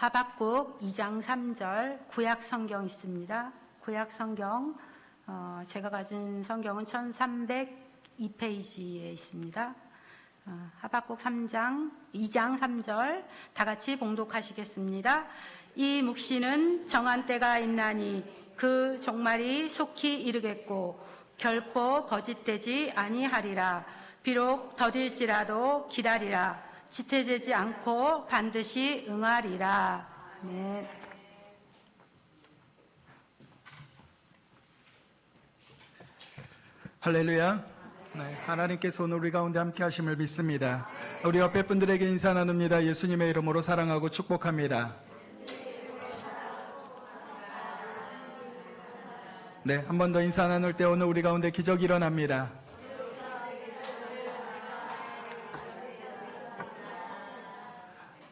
하박국 2장 3절 구약 성경 있습니다. 구약 성경 제가 가진 성경은 1302페이지에 있습니다. 하박국 2장 3절 다 같이 봉독하시겠습니다. 이 묵시는 정한 때가 있나니 그 종말이 속히 이르겠고 결코 거짓되지 아니하리라. 비록 더딜지라도 기다리라. 지체되지 않고 반드시 응하리라. 아멘. 할렐루야. 네, 하나님께서 오늘 우리 가운데 함께 하심을 믿습니다. 우리 옆에 분들에게 인사 나눕니다. 예수님의 이름으로 사랑하고 축복합니다. 네, 한 번 더 인사 나눌 때 오늘 우리 가운데 기적이 일어납니다.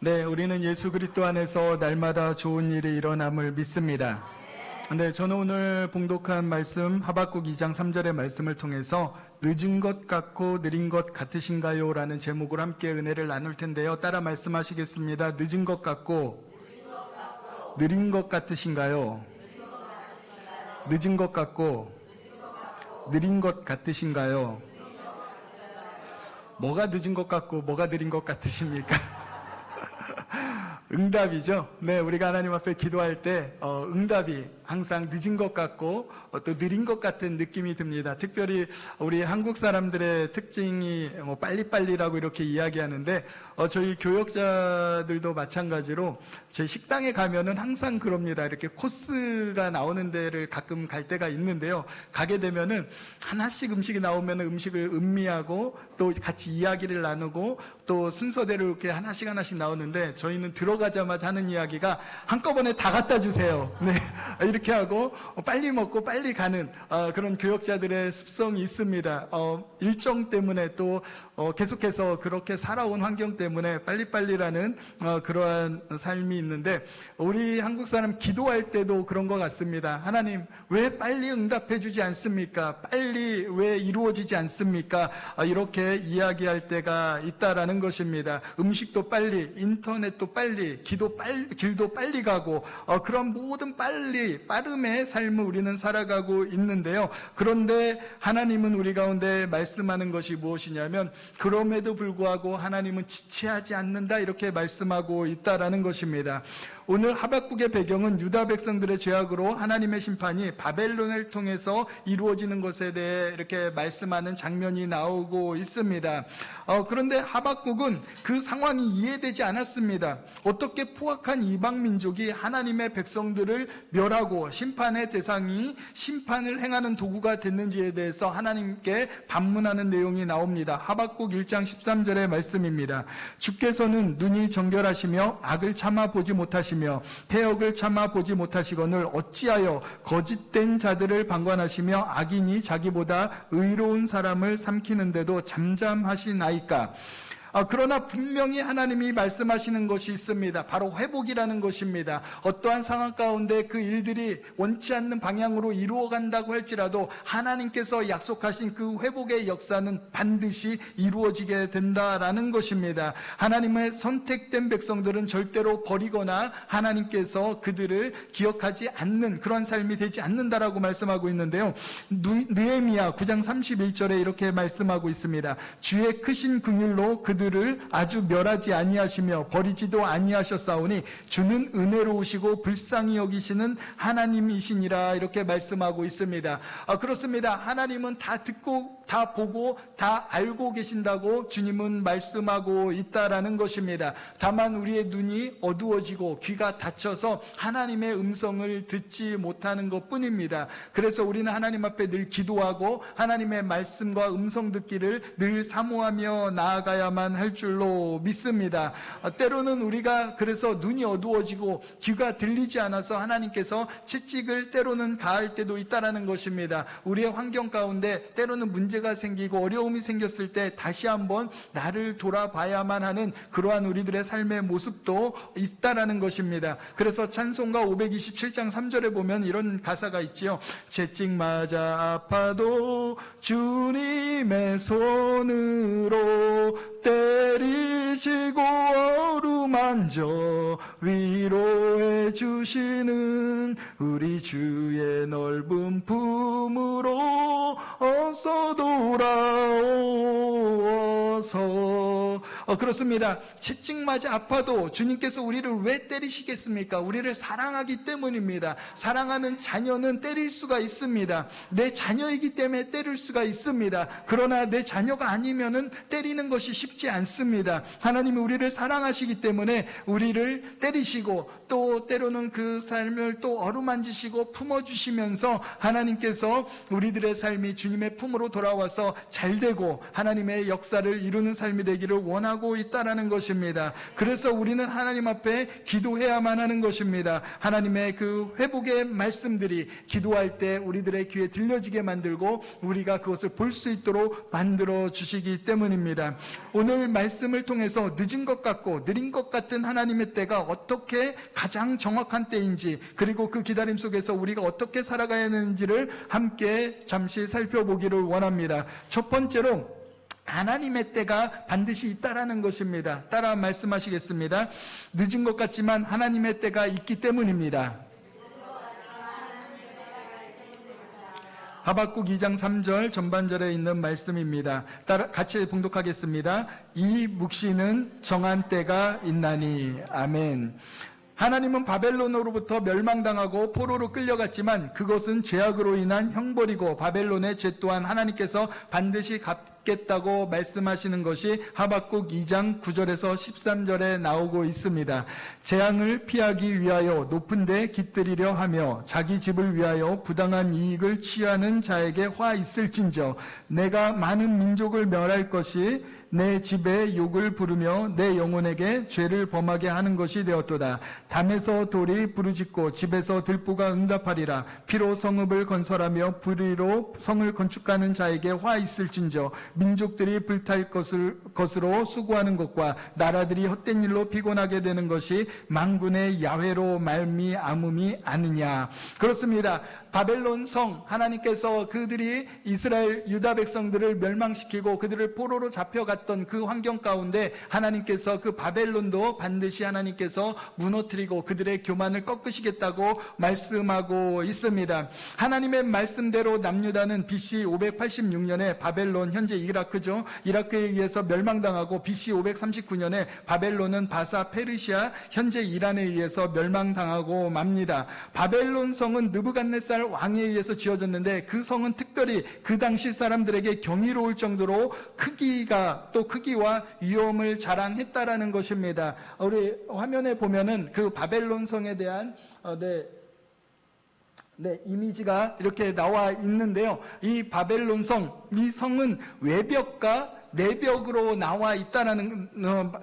네, 우리는 예수 그리스도 안에서 날마다 좋은 일이 일어남을 믿습니다. 네, 저는 오늘 봉독한 말씀 하박국 2장 3절의 말씀을 통해서 늦은 것 같고 느린 것 같으신가요? 라는 제목으로 함께 은혜를 나눌 텐데요. 따라 말씀하시겠습니다. 늦은 것 같고 느린 것 같으신가요? 늦은 것 같고 느린 것 같으신가요? 뭐가 늦은 것 같고 뭐가 느린 것 같으십니까? 응답이죠. 네, 우리가 하나님 앞에 기도할 때 응답이 항상 늦은 것 같고 또 느린 것 같은 느낌이 듭니다. 특별히 우리 한국 사람들의 특징이 빨리빨리라고 이렇게 이야기하는데 저희 교역자들도 마찬가지로 제 식당에 가면은 항상 그럽니다. 이렇게 코스가 나오는 데를 가끔 갈 때가 있는데요. 가게 되면은 하나씩 음식이 나오면 음식을 음미하고 또 같이 이야기를 나누고 또 순서대로 이렇게 하나씩 나오는데 저희는 들어가자마자 하는 이야기가 한꺼번에 다 갖다 주세요. 네, 이렇게 하고 빨리 먹고 빨리 가는 그런 교역자들의 습성이 있습니다. 일정 때문에 또 계속해서 그렇게 살아온 환경 때문에 빨리빨리라는 그러한 삶이 있는데 우리 한국 사람 기도할 때도 그런 것 같습니다. 하나님 왜 빨리 응답해 주지 않습니까? 빨리 왜 이루어지지 않습니까? 이렇게 이야기할 때가 있다라는 것입니다. 음식도 빨리, 인터넷도 빨리, 길도 빨리 가고 그런 모든 빠름의 삶을 우리는 살아가고 있는데요. 그런데 하나님은 우리 가운데 말씀하는 것이 무엇이냐면 그럼에도 불구하고 하나님은 지체하지 않는다 이렇게 말씀하고 있다라는 것입니다. 오늘 하박국의 배경은 유다 백성들의 죄악으로 하나님의 심판이 바벨론을 통해서 이루어지는 것에 대해 이렇게 말씀하는 장면이 나오고 있습니다. 그런데 하박국은 그 상황이 이해되지 않았습니다. 어떻게 포악한 이방 민족이 하나님의 백성들을 멸하고 심판의 대상이 심판을 행하는 도구가 됐는지에 대해서 하나님께 반문하는 내용이 나옵니다. 하박국 1장 13절의 말씀입니다. 주께서는 눈이 정결하시며 악을 참아 보지 못하시며 패역을 참아 보지 못하시거늘 어찌하여 거짓된 자들을 방관하시며 악인이 자기보다 의로운 사람을 삼키는데도 잠잠하시나이까. 그러나 분명히 하나님이 말씀하시는 것이 있습니다. 바로 회복이라는 것입니다. 어떠한 상황 가운데 그 일들이 원치 않는 방향으로 이루어간다고 할지라도 하나님께서 약속하신 그 회복의 역사는 반드시 이루어지게 된다라는 것입니다. 하나님의 선택된 백성들은 절대로 버리거나 하나님께서 그들을 기억하지 않는 그런 삶이 되지 않는다라고 말씀하고 있는데요. 느헤미야 9장 31절에 이렇게 말씀하고 있습니다. 주의 크신 긍휼로 그들을 아주 멸하지 아니하시며 버리지도 아니하셨사오니 주는 은혜로우시고 불쌍히 여기시는 하나님이시니라 이렇게 말씀하고 있습니다. 그렇습니다. 하나님은 다 듣고 다 보고 다 알고 계신다고 주님은 말씀하고 있다라는 것입니다. 다만 우리의 눈이 어두워지고 귀가 닫혀서 하나님의 음성을 듣지 못하는 것뿐입니다. 그래서 우리는 하나님 앞에 늘 기도하고 하나님의 말씀과 음성 듣기를 늘 사모하며 나아가야만 할 줄로 믿습니다. 때로는 우리가 그래서 눈이 어두워지고 귀가 들리지 않아서 하나님께서 채찍을 때로는 가할 때도 있다라는 것입니다. 우리의 환경 가운데 때로는 문제가 생기고 어려움이 생겼을 때 다시 한번 나를 돌아봐야만 하는 그러한 우리들의 삶의 모습도 있다라는 것입니다. 그래서 찬송가 527장 3절에 보면 이런 가사가 있지요. 채찍 맞아 아파도 주님의 손으로 때리시고 어루만 만져 위로해 주시는 우리 주의 넓은 품으로 어서 돌아오어서. 그렇습니다. 채찍맞아 아파도 주님께서 우리를 왜 때리시겠습니까? 우리를 사랑하기 때문입니다. 사랑하는 자녀는 때릴 수가 있습니다. 내 자녀이기 때문에 때릴 수가 있습니다. 그러나 내 자녀가 아니면은 때리는 것이 쉽지 않습니다. 하나님이 우리를 사랑하시기 때문에 우리를 때리시고 또 때로는 그 삶을 또 어루만지시고 품어주시면서 하나님께서 우리들의 삶이 주님의 품으로 돌아와서 잘되고 하나님의 역사를 이루는 삶이 되기를 원하고 있다라는 것입니다. 그래서 우리는 하나님 앞에 기도해야만 하는 것입니다. 하나님의 그 회복의 말씀들이 기도할 때 우리들의 귀에 들려지게 만들고 우리가 그것을 볼 수 있도록 만들어 주시기 때문입니다. 오늘 말씀을 통해서 늦은 것 같고 느린 것 같은 하나님의 때가 어떻게 가장 정확한 때인지, 그리고 그 기다림 속에서 우리가 어떻게 살아가야 하는지를 함께 잠시 살펴보기를 원합니다. 첫 번째로 하나님의 때가 반드시 있다라는 것입니다. 따라 말씀하시겠습니다. 늦은 것 같지만 하나님의 때가 있기 때문입니다. 하박국 2장 3절 전반절에 있는 말씀입니다. 따라 같이 봉독하겠습니다. 이 묵시는 정한 때가 있나니. 아멘. 하나님은 바벨론으로부터 멸망당하고 포로로 끌려갔지만 그것은 죄악으로 인한 형벌이고 바벨론의 죄 또한 하나님께서 반드시 갚겠다고 말씀하시는 것이 하박국 2장 9절에서 13절에 나오고 있습니다. 재앙을 피하기 위하여 높은 데 깃들이려 하며 자기 집을 위하여 부당한 이익을 취하는 자에게 화 있을진저 내가 많은 민족을 멸할 것이 내 집에 욕을 부르며 내 영혼에게 죄를 범하게 하는 것이 되었도다. 담에서 돌이 부르짖고 집에서 들보가 응답하리라. 피로 성읍을 건설하며 불의로 성을 건축하는 자에게 화 있을진저 민족들이 불탈 것으로 수고하는 것과 나라들이 헛된 일로 피곤하게 되는 것이 만군의 야훼로 말미암음이 아니냐. 그렇습니다. 바벨론 성, 하나님께서 그들이 이스라엘 유다 백성들을 멸망시키고 그들을 포로로 잡혀갔던 그 환경 가운데 하나님께서 그 바벨론도 반드시 하나님께서 무너뜨리고 그들의 교만을 꺾으시겠다고 말씀하고 있습니다. 하나님의 말씀대로 남유다는 BC 586년에 바벨론, 현재 이라크죠, 이라크에 의해서 멸망당하고 BC 539년에 바벨론은 바사 페르시아, 현재 이란에 의해서 멸망당하고 맙니다. 바벨론 성은 느부갓네살 왕에 의해서 지어졌는데 그 성은 특별히 그 당시 사람들에게 경이로울 정도로 크기와 위엄을 자랑했다라는 것입니다. 우리 화면에 보면은 그 바벨론 성에 대한 이미지가 이렇게 나와 있는데요. 이 바벨론 성, 이 성은 외벽과 내벽으로 나와 있다라는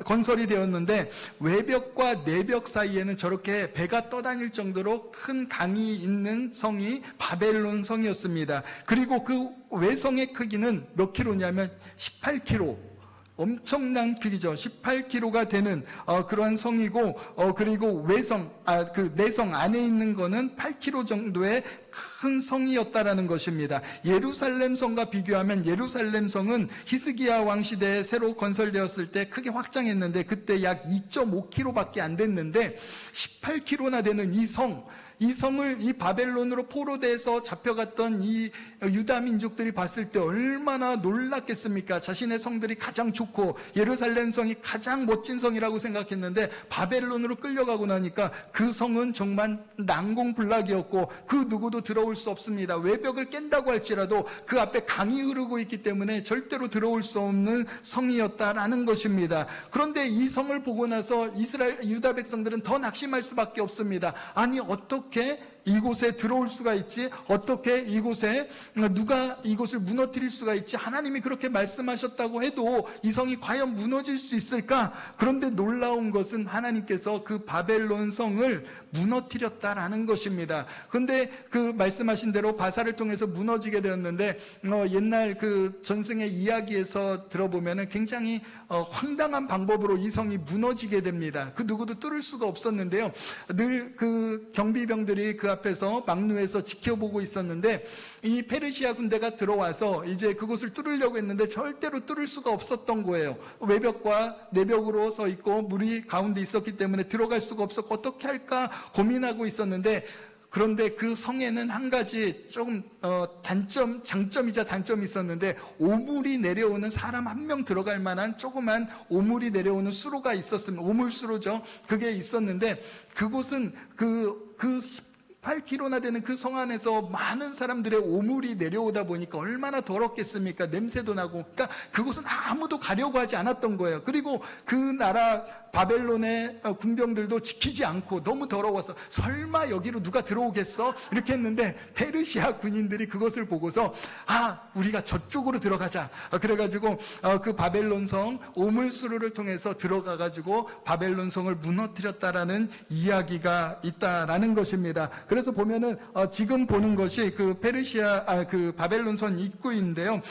건설이 되었는데 외벽과 내벽 사이에는 저렇게 배가 떠다닐 정도로 큰 강이 있는 성이 바벨론 성이었습니다. 그리고 그 외성의 크기는 몇 킬로냐면 18km. 엄청난 크기죠. 18km가 되는 그러한 성이고, 그리고 그 내성 안에 있는 거는 8km 정도의 큰 성이었다라는 것입니다. 예루살렘 성과 비교하면 예루살렘 성은 히스기야 왕 시대에 새로 건설되었을 때 크게 확장했는데 그때 약 2.5km밖에 안 됐는데 18km나 되는 이 성을 이 바벨론으로 포로돼서 잡혀갔던 이 유다 민족들이 봤을 때 얼마나 놀랐겠습니까? 자신의 성들이 가장 좋고 예루살렘 성이 가장 멋진 성이라고 생각했는데 바벨론으로 끌려가고 나니까 그 성은 정말 난공불락이었고 그 누구도 들어올 수 없습니다. 외벽을 깬다고 할지라도 그 앞에 강이 흐르고 있기 때문에 절대로 들어올 수 없는 성이었다라는 것입니다. 그런데 이 성을 보고 나서 유다 백성들은 더 낙심할 수밖에 없습니다. 아니 어떻게 이곳에 들어올 수가 있지? 어떻게 이곳에 누가 이곳을 무너뜨릴 수가 있지? 하나님이 그렇게 말씀하셨다고 해도 이 성이 과연 무너질 수 있을까? 그런데 놀라운 것은 하나님께서 그 바벨론 성을 무너뜨렸다라는 것입니다. 그런데 그 말씀하신 대로 바사를 통해서 무너지게 되었는데 옛날 그 전승의 이야기에서 들어보면은 굉장히 황당한 방법으로 이 성이 무너지게 됩니다. 그 누구도 뚫을 수가 없었는데요. 늘 그 경비병들이 그 앞에서 막루에서 지켜보고 있었는데 이 페르시아 군대가 들어와서 이제 그곳을 뚫으려고 했는데 절대로 뚫을 수가 없었던 거예요. 외벽과 내벽으로 서 있고 물이 가운데 있었기 때문에 들어갈 수가 없었고 어떻게 할까 고민하고 있었는데, 그런데 그 성에는 한 가지 조금 장점이자 단점이 있었는데, 오물이 내려오는 사람 한 명 들어갈 만한 조그만 오물이 내려오는 수로가 있었습니다. 오물수로죠. 그게 있었는데 그곳은 그 8km나 되는 그 성 안에서 많은 사람들의 오물이 내려오다 보니까 얼마나 더럽겠습니까? 냄새도 나고. 그러니까 그곳은 아무도 가려고 하지 않았던 거예요. 그리고 그 나라 바벨론의 군병들도 지키지 않고 너무 더러워서 설마 여기로 누가 들어오겠어? 이렇게 했는데 페르시아 군인들이 그것을 보고서 우리가 저쪽으로 들어가자. 그래가지고 그 바벨론 성 오물수로를 통해서 들어가가지고 바벨론 성을 무너뜨렸다라는 이야기가 있다라는 것입니다. 그래서 보면은 지금 보는 것이 그 그 바벨론 성 입구인데요.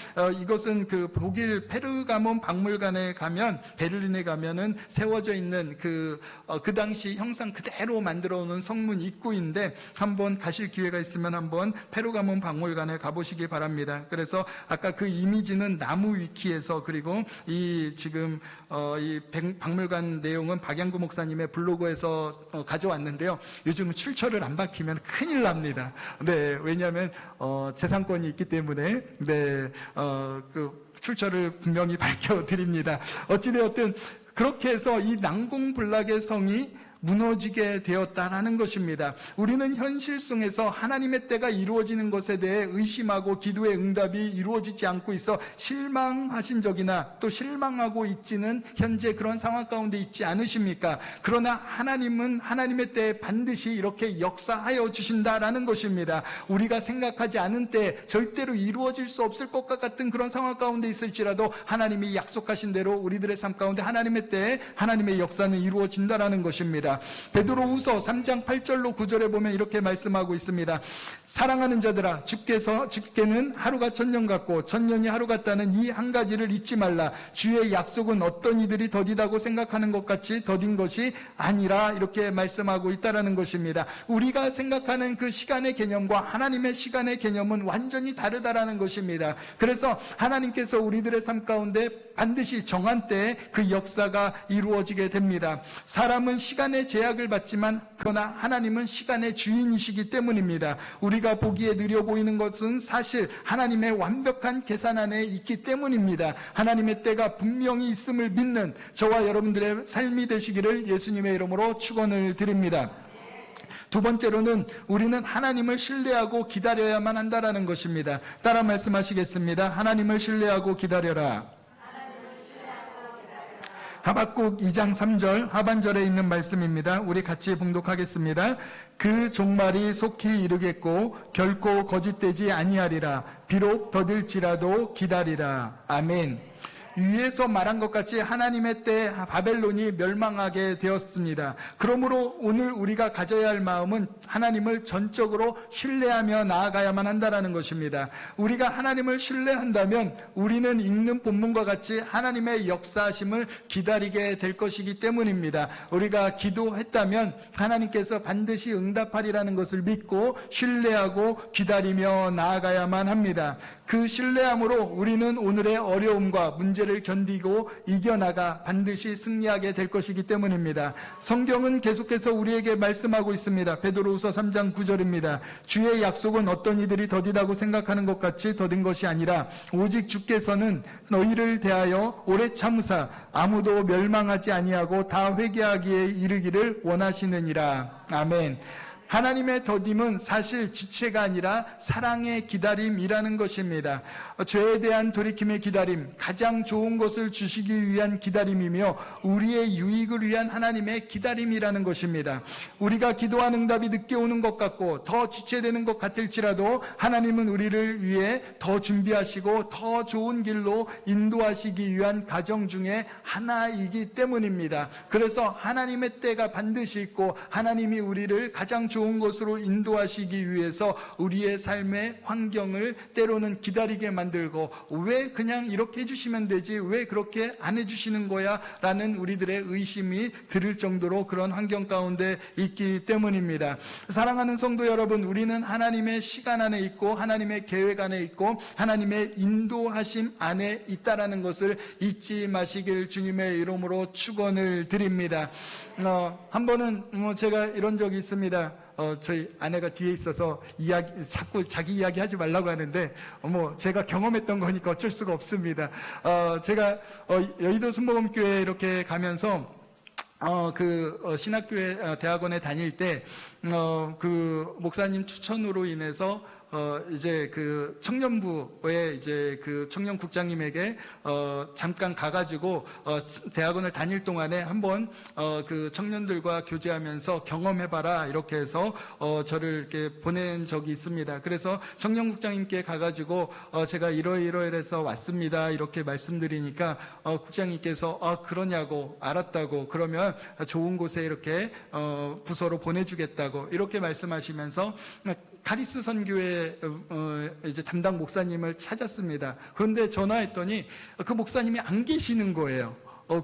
이것은 그 독일 페르가몬 박물관에 가면, 베를린에 가면은 세워져 있는 그 당시 형상 그대로 만들어 놓은 성문 입구인데, 한번 가실 기회가 있으면 한번 페르가몬 박물관에 가보시기 바랍니다. 그래서 아까 그 이미지는 나무 위키에서, 그리고 이 지금 이 박물관 내용은 박양구 목사님의 블로그에서 가져왔는데요. 요즘은 출처를 안 밝히면 큰일 납니다. 네, 왜냐하면 재산권이 있기 때문에 그 출처를 분명히 밝혀드립니다. 어찌되었든 그렇게 해서 이 난공불락의 성이 무너지게 되었다라는 것입니다. 우리는 현실 속에서 하나님의 때가 이루어지는 것에 대해 의심하고 기도의 응답이 이루어지지 않고 있어 실망하신 적이나 또 실망하고 있지는 현재 그런 상황 가운데 있지 않으십니까? 그러나 하나님은 하나님의 때에 반드시 이렇게 역사하여 주신다라는 것입니다. 우리가 생각하지 않은 때 절대로 이루어질 수 없을 것과 같은 그런 상황 가운데 있을지라도 하나님이 약속하신 대로 우리들의 삶 가운데 하나님의 때에 하나님의 역사는 이루어진다라는 것입니다. 베드로후서 3장 8절로 9절에 보면 이렇게 말씀하고 있습니다. 사랑하는 자들아, 주께는 하루가 천년 같고 천년이 하루 같다는 이 한 가지를 잊지 말라. 주의 약속은 어떤 이들이 더디다고 생각하는 것 같이 더딘 것이 아니라, 이렇게 말씀하고 있다라는 것입니다. 우리가 생각하는 그 시간의 개념과 하나님의 시간의 개념은 완전히 다르다라는 것입니다. 그래서 하나님께서 우리들의 삶 가운데 반드시 정한 때에 그 역사가 이루어지게 됩니다. 사람은 시간의 제약을 받지만 그러나 하나님은 시간의 주인이시기 때문입니다. 우리가 보기에 느려 보이는 것은 사실 하나님의 완벽한 계산 안에 있기 때문입니다. 하나님의 때가 분명히 있음을 믿는 저와 여러분들의 삶이 되시기를 예수님의 이름으로 축원을 드립니다. 두 번째로는 우리는 하나님을 신뢰하고 기다려야만 한다라는 것입니다. 따라 말씀하시겠습니다. 하나님을 신뢰하고 기다려라. 하박국 2장 3절 하반절에 있는 말씀입니다. 우리 같이 봉독하겠습니다. 그 종말이 속히 이르겠고 결코 거짓되지 아니하리라. 비록 더딜지라도 기다리라. 아멘. 위에서 말한 것 같이 하나님의 때 바벨론이 멸망하게 되었습니다. 그러므로 오늘 우리가 가져야 할 마음은 하나님을 전적으로 신뢰하며 나아가야만 한다는 것입니다. 우리가 하나님을 신뢰한다면 우리는 읽는 본문과 같이 하나님의 역사하심을 기다리게 될 것이기 때문입니다. 우리가 기도했다면 하나님께서 반드시 응답하리라는 것을 믿고 신뢰하고 기다리며 나아가야만 합니다. 그 신뢰함으로 우리는 오늘의 어려움과 문제를 견디고 이겨나가 반드시 승리하게 될 것이기 때문입니다. 성경은 계속해서 우리에게 말씀하고 있습니다. 베드로후서 3장 9절입니다. 주의 약속은 어떤 이들이 더디다고 생각하는 것 같이 더딘 것이 아니라 오직 주께서는 너희를 대하여 오래 참으사 아무도 멸망하지 아니하고 다 회개하기에 이르기를 원하시느니라. 아멘. 하나님의 더딤은 사실 지체가 아니라 사랑의 기다림이라는 것입니다. 죄에 대한 돌이킴의 기다림, 가장 좋은 것을 주시기 위한 기다림이며 우리의 유익을 위한 하나님의 기다림이라는 것입니다. 우리가 기도한 응답이 늦게 오는 것 같고 더 지체되는 것 같을지라도 하나님은 우리를 위해 더 준비하시고 더 좋은 길로 인도하시기 위한 과정 중에 하나이기 때문입니다. 그래서 하나님의 때가 반드시 있고 하나님이 우리를 가장 좋은 것으로 인도하시기 위해서 우리의 삶의 환경을 때로는 기다리게 만들고, 왜 그냥 이렇게 해주시면 되지, 왜 그렇게 안 해주시는 거야 라는 우리들의 의심이 들을 정도로 그런 환경 가운데 있기 때문입니다. 사랑하는 성도 여러분, 우리는 하나님의 시간 안에 있고 하나님의 계획 안에 있고 하나님의 인도하심 안에 있다라는 것을 잊지 마시길 주님의 이름으로 축원을 드립니다. 한 번은 제가 이런 적이 있습니다. 저희 아내가 뒤에 있어서 자꾸 자기 이야기 하지 말라고 하는데, 제가 경험했던 거니까 어쩔 수가 없습니다. 제가 여의도 순복음교회에 이렇게 가면서 신학교회 대학원에 다닐 때 그 목사님 추천으로 인해서 이제 그 청년부에 이제 그 청년국장님에게 잠깐 가가지고 대학원을 다닐 동안에 한번 그 청년들과 교제하면서 경험해봐라 이렇게 해서 저를 이렇게 보낸 적이 있습니다. 그래서 청년국장님께 가가지고 제가 이러이러해서 왔습니다 이렇게 말씀드리니까 국장님께서 그러냐고, 알았다고, 그러면 좋은 곳에 이렇게 부서로 보내주겠다고 이렇게 말씀하시면서 카리스 선교회 이제 담당 목사님을 찾았습니다. 그런데 전화했더니 그 목사님이 안 계시는 거예요.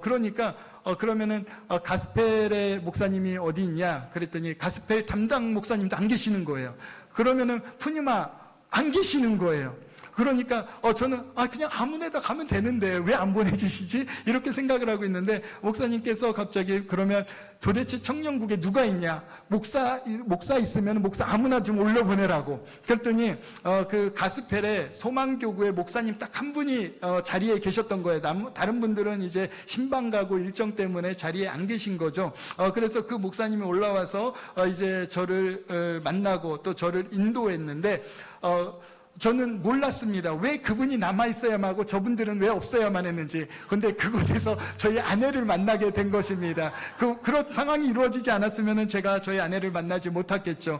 그러니까 그러면은 가스펠의 목사님이 어디 있냐 그랬더니 가스펠 담당 목사님도 안 계시는 거예요. 그러면은 푸니마 안 계시는 거예요. 그러니까 저는 그냥 아무 데다 가면 되는데 왜 안 보내주시지? 이렇게 생각을 하고 있는데 목사님께서 갑자기 그러면 도대체 청년국에 누가 있냐? 목사 있으면 목사 아무나 좀 올려보내라고. 그랬더니 그 가스펠에 소망교구의 목사님 딱 한 분이 자리에 계셨던 거예요. 다른 분들은 이제 신방 가고 일정 때문에 자리에 안 계신 거죠. 그래서 그 목사님이 올라와서 이제 저를 만나고 또 저를 인도했는데 저는 몰랐습니다. 왜 그분이 남아있어야만 하고 저분들은 왜 없어야만 했는지. 그런데 그곳에서 저희 아내를 만나게 된 것입니다. 그런 상황이 이루어지지 않았으면 제가 저희 아내를 만나지 못했겠죠.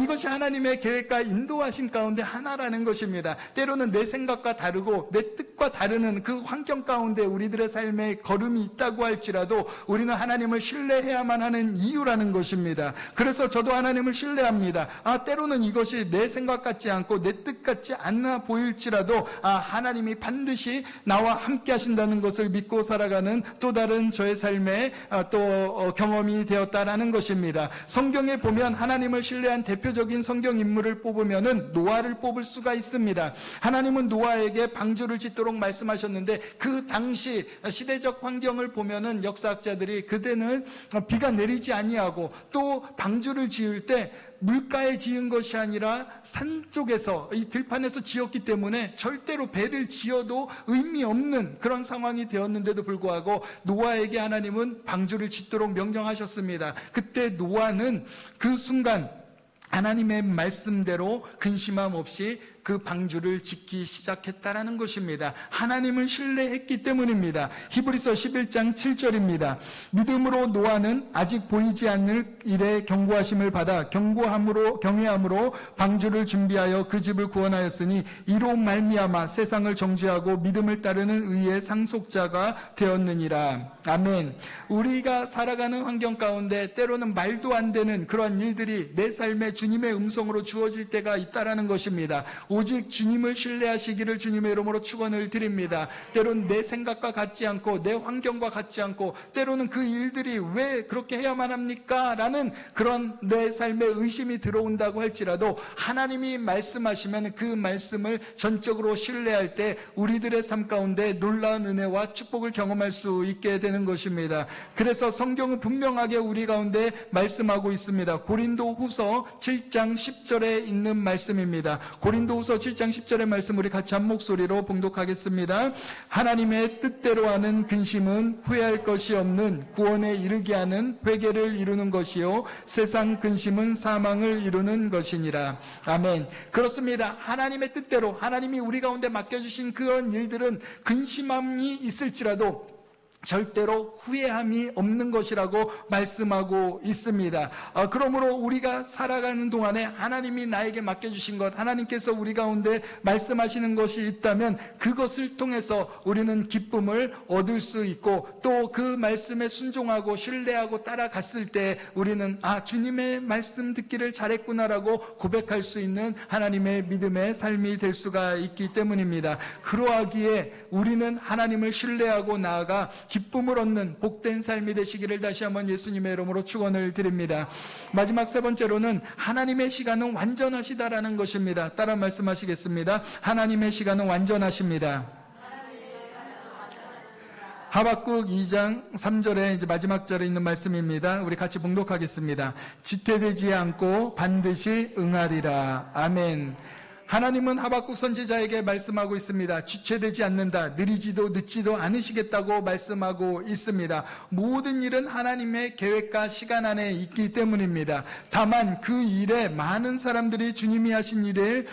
이것이 하나님의 계획과 인도하심 가운데 하나라는 것입니다. 때로는 내 생각과 다르고 내 뜻과 다르는 그 환경 가운데 우리들의 삶에 걸음이 있다고 할지라도 우리는 하나님을 신뢰해야만 하는 이유라는 것입니다. 그래서 저도 하나님을 신뢰합니다. 때로는 이것이 내 생각 같지 않고 내 뜻 같지 않아 보일지라도 하나님이 반드시 나와 함께 하신다는 것을 믿고 살아가는 또 다른 저의 삶의 또 경험이 되었다라는 것입니다. 성경에 보면 하나님을 신뢰한 대표적인 성경 인물을 뽑으면은 노아를 뽑을 수가 있습니다. 하나님은 노아에게 방주를 짓도록 말씀하셨는데 그 당시 시대적 환경을 보면은 역사학자들이 그때는 비가 내리지 아니하고 또 방주를 지을 때 물가에 지은 것이 아니라 산 쪽에서 이 들판에서 지었기 때문에 절대로 배를 지어도 의미 없는 그런 상황이 되었는데도 불구하고 노아에게 하나님은 방주를 짓도록 명령하셨습니다. 그때 노아는 그 순간 하나님의 말씀대로 근심함 없이 그 방주를 짓기 시작했다라는 것입니다. 하나님을 신뢰했기 때문입니다. 히브리서 11장 7절입니다. 믿음으로 노아는 아직 보이지 않는 일에 경고하심을 받아 경외함으로 방주를 준비하여 그 집을 구원하였으니 이로 말미암아 세상을 정죄하고 믿음을 따르는 의의 상속자가 되었느니라. 아멘. 우리가 살아가는 환경 가운데 때로는 말도 안 되는 그러한 일들이 내 삶에 주님의 음성으로 주어질 때가 있다라는 것입니다. 오직 주님을 신뢰하시기를 주님의 이름으로 축원을 드립니다. 때로는 내 생각과 같지 않고 내 환경과 같지 않고 때로는 그 일들이 왜 그렇게 해야만 합니까? 라는 그런 내 삶에 의심이 들어온다고 할지라도 하나님이 말씀하시면 그 말씀을 전적으로 신뢰할 때 우리들의 삶 가운데 놀라운 은혜와 축복을 경험할 수 있게 되는 것입니다. 그래서 성경은 분명하게 우리 가운데 말씀하고 있습니다. 고린도후서 7장 10절에 있는 말씀입니다. 고린도후서 7장 10절의 말씀 우리 같이 한 목소리로 봉독하겠습니다. 하나님의 뜻대로 하는 근심은 후회할 것이 없는 구원에 이르게 하는 회개를 이루는 것이요 세상 근심은 사망을 이루는 것이니라. 아멘. 그렇습니다. 하나님의 뜻대로 하나님이 우리 가운데 맡겨주신 그런 일들은 근심함이 있을지라도 절대로 후회함이 없는 것이라고 말씀하고 있습니다. 그러므로 우리가 살아가는 동안에 하나님이 나에게 맡겨주신 것, 하나님께서 우리 가운데 말씀하시는 것이 있다면 그것을 통해서 우리는 기쁨을 얻을 수 있고, 또 그 말씀에 순종하고 신뢰하고 따라갔을 때 우리는 주님의 말씀 듣기를 잘했구나라고 고백할 수 있는 하나님의 믿음의 삶이 될 수가 있기 때문입니다. 그러하기에 우리는 하나님을 신뢰하고 나아가 기쁨을 얻는 복된 삶이 되시기를 다시 한번 예수님의 이름으로 축원을 드립니다. 마지막 세 번째로는 하나님의 시간은 완전하시다라는 것입니다. 따라 말씀하시겠습니다. 하나님의 시간은 완전하십니다. 하박국 2장 3절에 이제 마지막 절에 있는 말씀입니다. 우리 같이 봉독하겠습니다. 지체되지 않고 반드시 응하리라. 아멘. 하나님은 하박국 선지자에게 말씀하고 있습니다. 지체되지 않는다. 느리지도 늦지도 않으시겠다고 말씀하고 있습니다. 모든 일은 하나님의 계획과 시간 안에 있기 때문입니다. 다만 그 일에 많은 사람들이 주님이 하신 일을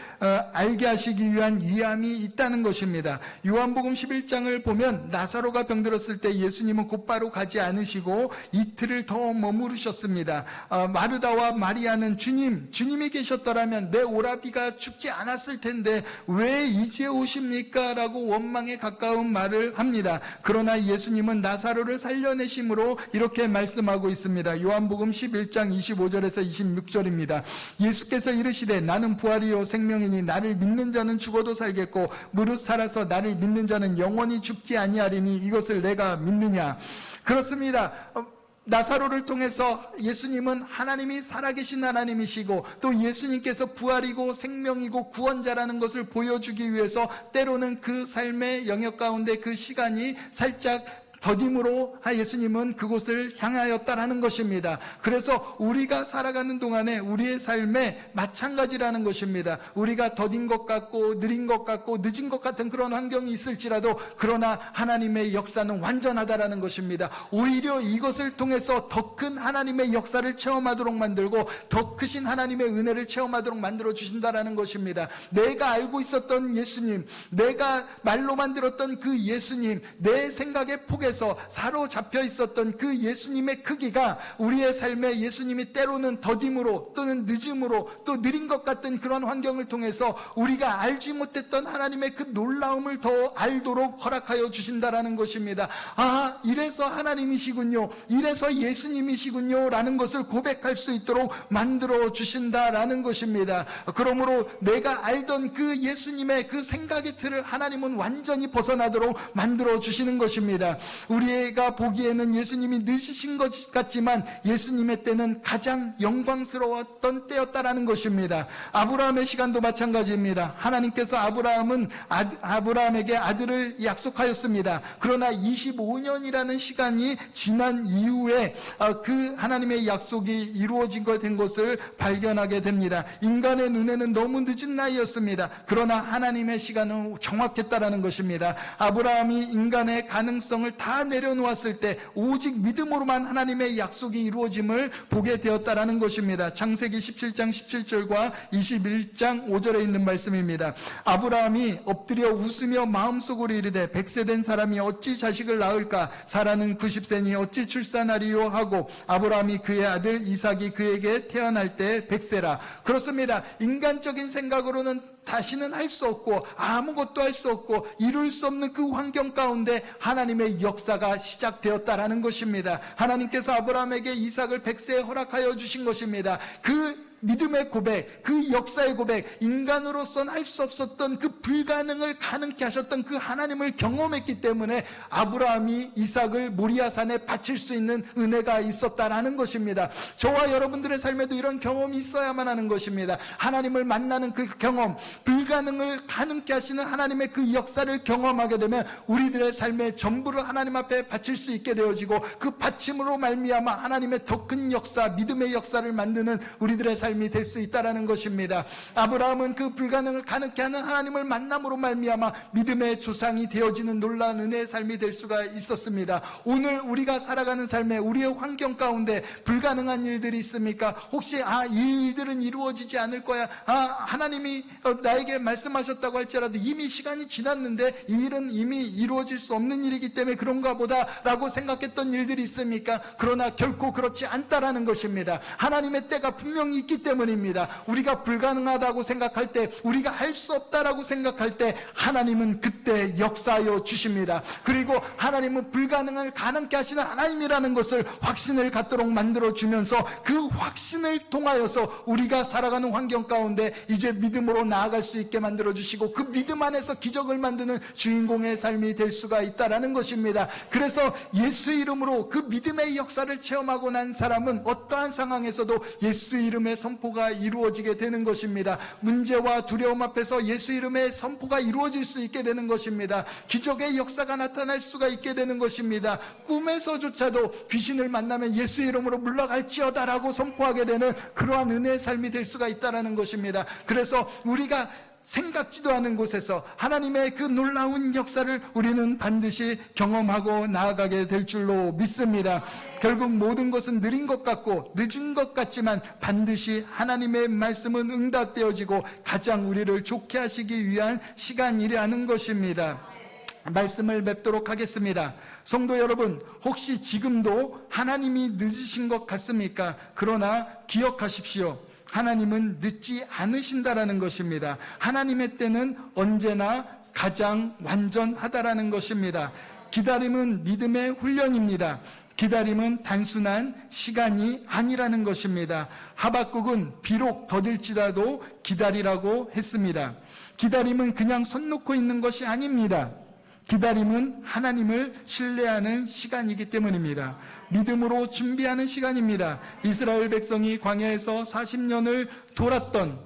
알게 하시기 위한 위함이 있다는 것입니다. 요한복음 11장을 보면 나사로가 병들었을 때 예수님은 곧바로 가지 않으시고 이틀을 더 머무르셨습니다. 마르다와 마리아는 주님이 계셨더라면 내 오라비가 죽지 않았을 텐데 왜 이제 오십니까? 라고 원망에 가까운 말을 합니다. 그러나 예수님은 나사로를 살려내심으로 이렇게 말씀하고 있습니다. 요한복음 11장 25절에서 26절입니다. 예수께서 이르시되 나는 부활이요 생명이니 나를 믿는 자는 죽어도 살겠고 무릇 살아서 나를 믿는 자는 영원히 죽지 아니하리니 이것을 내가 믿느냐. 그렇습니다. 나사로를 통해서 예수님은 하나님이 살아계신 하나님이시고 또 예수님께서 부활이고 생명이고 구원자라는 것을 보여주기 위해서 때로는 그 삶의 영역 가운데 그 시간이 살짝 더딤으로 예수님은 그곳을 향하였다라는 것입니다. 그래서 우리가 살아가는 동안에 우리의 삶에 마찬가지라는 것입니다. 우리가 더딘 것 같고 느린 것 같고 늦은 것 같은 그런 환경이 있을지라도 그러나 하나님의 역사는 완전하다라는 것입니다. 오히려 이것을 통해서 더 큰 하나님의 역사를 체험하도록 만들고 더 크신 하나님의 은혜를 체험하도록 만들어 주신다라는 것입니다. 내가 알고 있었던 예수님, 내가 말로만 들었던 그 예수님, 내 생각의 폭에 사로잡혀 있었던 그 예수님의 크기가 우리의 삶에 예수님이 때로는 더딤으로 또는 늦음으로 또 느린 것 같은 그런 환경을 통해서 우리가 알지 못했던 하나님의 그 놀라움을 더 알도록 허락하여 주신다라는 것입니다. 이래서 하나님이시군요, 이래서 예수님이시군요 라는 것을 고백할 수 있도록 만들어 주신다라는 것입니다. 그러므로 내가 알던 그 예수님의 그 생각의 틀을 하나님은 완전히 벗어나도록 만들어 주시는 것입니다. 우리가 보기에는 예수님이 늦으신 것 같지만 예수님의 때는 가장 영광스러웠던 때였다라는 것입니다. 아브라함의 시간도 마찬가지입니다. 하나님께서 아브라함에게 아들을 약속하였습니다. 그러나 25년이라는 시간이 지난 이후에 그 하나님의 약속이 이루어진 된 것을 발견하게 됩니다. 인간의 눈에는 너무 늦은 나이였습니다. 그러나 하나님의 시간은 정확했다라는 것입니다. 아브라함이 인간의 가능성을 다 내려놓았을 때 오직 믿음으로만 하나님의 약속이 이루어짐을 보게 되었다라는 것입니다. 창세기 17장 17절과 21장 5절에 있는 말씀입니다. 아브라함이 엎드려 웃으며 마음속으로 이르되 100세 된 사람이 어찌 자식을 낳을까? 사라는 90세니 어찌 출산하리요? 하고 아브라함이 그의 아들 이삭이 그에게 태어날 때 100세라. 그렇습니다. 인간적인 생각으로는 다시는 할 수 없고 아무것도 할 수 없고 이룰 수 없는 그 환경 가운데 하나님의 역사가 시작되었다라는 것입니다. 하나님께서 아브라함에게 이삭을 100세에 허락하여 주신 것입니다. 그 믿음의 고백, 그 역사의 고백, 인간으로서는 할 수 없었던 그 불가능을 가능케 하셨던 그 하나님을 경험했기 때문에 아브라함이 이삭을 모리아산에 바칠 수 있는 은혜가 있었다라는 것입니다. 저와 여러분들의 삶에도 이런 경험이 있어야만 하는 것입니다. 하나님을 만나는 그 경험, 불가능을 가능케 하시는 하나님의 그 역사를 경험하게 되면 우리들의 삶의 전부를 하나님 앞에 바칠 수 있게 되어지고 그 바침으로 말미암아 하나님의 더 큰 역사, 믿음의 역사를 만드는 우리들의 삶 삶이 될 수 있다라는 것입니다. 아브라함은 그 불가능을 가능케 하는 하나님을 만남으로 말미암아 믿음의 조상이 되어지는 놀라운 은혜의 삶이 될 수가 있었습니다. 오늘 우리가 살아가는 삶에 우리의 환경 가운데 불가능한 일들이 있습니까? 혹시 이 일들은 이루어지지 않을 거야. 하나님이 나에게 말씀하셨다고 할지라도 이미 시간이 지났는데 이 일은 이미 이루어질 수 없는 일이기 때문에 그런가 보다 라고 생각했던 일들이 있습니까? 그러나 결코 그렇지 않다라는 것입니다. 하나님의 때가 분명히 있기 때문입니다. 우리가 불가능하다고 생각할 때, 우리가 할 수 없다라고 생각할 때 하나님은 그때 역사하여 주십니다. 그리고 하나님은 불가능을 가능케 하시는 하나님이라는 것을 확신을 갖도록 만들어주면서 그 확신을 통하여서 우리가 살아가는 환경 가운데 이제 믿음으로 나아갈 수 있게 만들어주시고 그 믿음 안에서 기적을 만드는 주인공의 삶이 될 수가 있다는 것입니다. 그래서 예수 이름으로 그 믿음의 역사를 체험하고 난 사람은 어떠한 상황에서도 예수 이름의 선포가 이루어지게 되는 것입니다. 문제와 두려움 앞에서 예수 이름의 선포가 이루어질 수 있게 되는 것입니다. 기적의 역사가 나타날 수가 있게 되는 것입니다. 꿈에서조차도 귀신을 만나면 예수 이름으로 물러갈지어다라고 선포하게 되는 그러한 은혜의 삶이 될 수가 있다는 것입니다. 그래서 우리가 생각지도 않은 곳에서 하나님의 그 놀라운 역사를 우리는 반드시 경험하고 나아가게 될 줄로 믿습니다. 결국 모든 것은 느린 것 같고 늦은 것 같지만 반드시 하나님의 말씀은 응답되어지고 가장 우리를 좋게 하시기 위한 시간이라는 것입니다. 말씀을 맺도록 하겠습니다. 성도 여러분, 혹시 지금도 하나님이 늦으신 것 같습니까? 그러나 기억하십시오. 하나님은 늦지 않으신다라는 것입니다. 하나님의 때는 언제나 가장 완전하다라는 것입니다. 기다림은 믿음의 훈련입니다. 기다림은 단순한 시간이 아니라는 것입니다. 하박국은 비록 더딜지라도 기다리라고 했습니다. 기다림은 그냥 손 놓고 있는 것이 아닙니다. 기다림은 하나님을 신뢰하는 시간이기 때문입니다. 믿음으로 준비하는 시간입니다. 이스라엘 백성이 광야에서 40년을 돌았던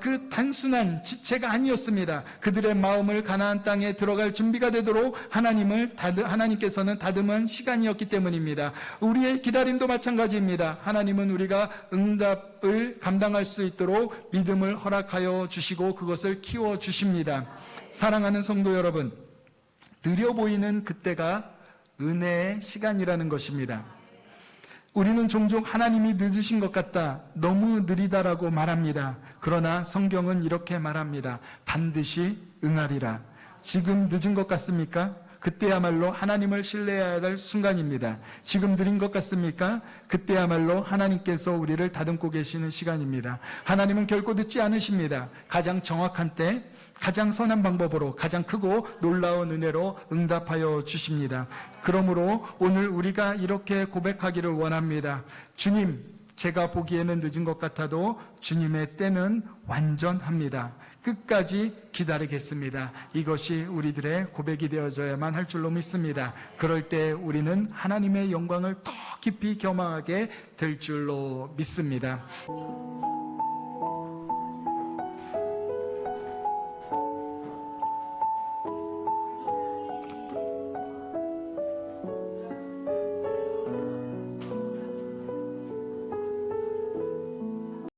그 단순한 지체가 아니었습니다. 그들의 마음을 가나안 땅에 들어갈 준비가 되도록 하나님께서는 다듬은 시간이었기 때문입니다. 우리의 기다림도 마찬가지입니다. 하나님은 우리가 응답을 감당할 수 있도록 믿음을 허락하여 주시고 그것을 키워 주십니다. 사랑하는 성도 여러분, 느려 보이는 그때가 은혜의 시간이라는 것입니다. 우리는 종종 하나님이 늦으신 것 같다, 너무 느리다라고 말합니다. 그러나 성경은 이렇게 말합니다. 반드시 응하리라. 지금 늦은 것 같습니까? 그때야말로 하나님을 신뢰해야 할 순간입니다. 지금 느린 것 같습니까? 그때야말로 하나님께서 우리를 다듬고 계시는 시간입니다. 하나님은 결코 늦지 않으십니다. 가장 정확한 때, 가장 선한 방법으로 가장 크고 놀라운 은혜로 응답하여 주십니다. 그러므로 오늘 우리가 이렇게 고백하기를 원합니다. 주님, 제가 보기에는 늦은 것 같아도 주님의 때는 완전합니다. 끝까지 기다리겠습니다. 이것이 우리들의 고백이 되어져야만 할 줄로 믿습니다. 그럴 때 우리는 하나님의 영광을 더 깊이 겸하게 될 줄로 믿습니다.